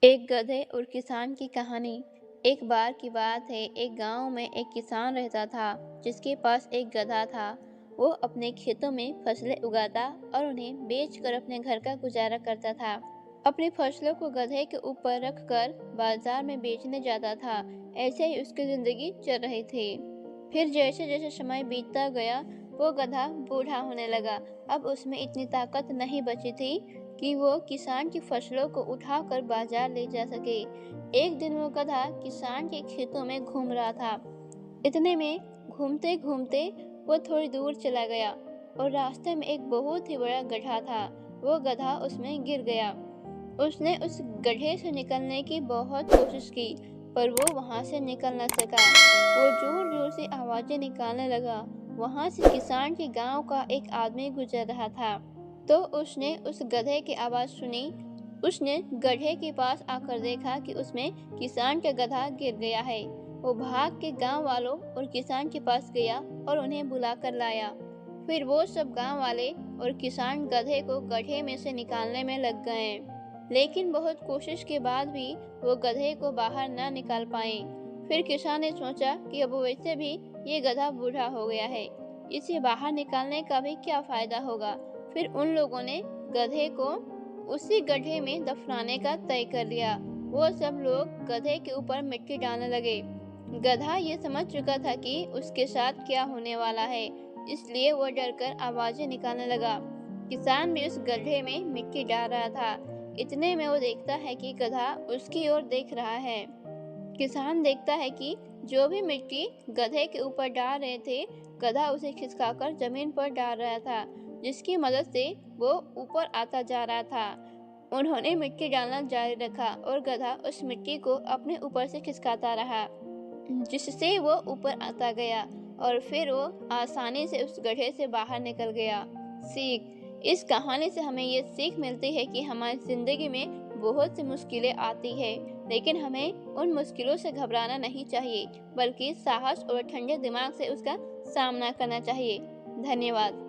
एक गधे और किसान की कहानी। एक बार की बात है, एक गांव में एक किसान रहता था जिसके पास एक गधा था। वो अपने खेतों में फसलें उगाता और उन्हें बेचकर अपने घर का गुजारा करता था। अपनी फसलों को गधे के ऊपर रखकर बाजार में बेचने जाता था। ऐसे ही उसकी जिंदगी चल रही थी। फिर जैसे जैसे समय बीतता गया, वो गधा बूढ़ा होने लगा। अब उसमें इतनी ताकत नहीं बची थी कि वो किसान की फसलों को उठाकर बाजार ले जा सके। एक दिन वो गधा किसान के खेतों में घूम रहा था। इतने में घूमते घूमते वो थोड़ी दूर चला गया और रास्ते में एक बहुत ही बड़ा गड्ढा था। वो गधा उसमें गिर गया। उसने उस गड्ढे से निकलने की बहुत कोशिश की, पर वो वहां से निकल न सका। वो जोर जोर से आवाजें निकालने लगा। वहां से किसान के गांव का एक आदमी गुजर रहा था, तो उसने उस गधे की आवाज सुनी। उसने गड्ढे के पास आकर देखा कि उसमें किसान का गधा गिर गया है। वो भाग के गांव वालों और किसान के पास गया और उन्हें बुला कर लाया। फिर वो सब गांव वाले और किसान गधे को गड्ढे में से निकालने में लग गए, लेकिन बहुत कोशिश के बाद भी वो गधे को बाहर न निकाल पाए। फिर किसान ने सोचा कि अब वैसे भी ये गधा बूढ़ा हो गया है, इसे बाहर निकालने का भी क्या फायदा होगा। फिर उन लोगों ने गधे को उसी गड्ढे में दफनाने का तय कर लिया। वो सब लोग गधे के ऊपर मिट्टी डालने लगे। गधा ये समझ चुका था कि उसके साथ क्या होने वाला है, इसलिए वो डरकर आवाजें निकालने लगा। किसान भी उस गड्ढे में मिट्टी डाल रहा था। इतने में वो देखता है कि गधा उसकी ओर देख रहा है। किसान देखता है कि जो भी मिट्टी गधे के ऊपर डाल रहे थे, गधा उसे खिसकाकर जमीन पर डाल रहा था, जिसकी मदद से वो ऊपर आता जा रहा था। उन्होंने मिट्टी डालना जारी रखा और गधा उस मिट्टी को अपने ऊपर से खिसकाता रहा, जिससे वो ऊपर आता गया और फिर वो आसानी से उस गड्ढे से बाहर निकल गया। सीख। इस कहानी से हमें ये सीख मिलती है कि हमारी जिंदगी में बहुत सी मुश्किलें आती है, लेकिन हमें उन मुश्किलों से घबराना नहीं चाहिए, बल्कि साहस और ठंडे दिमाग से उसका सामना करना चाहिए। धन्यवाद।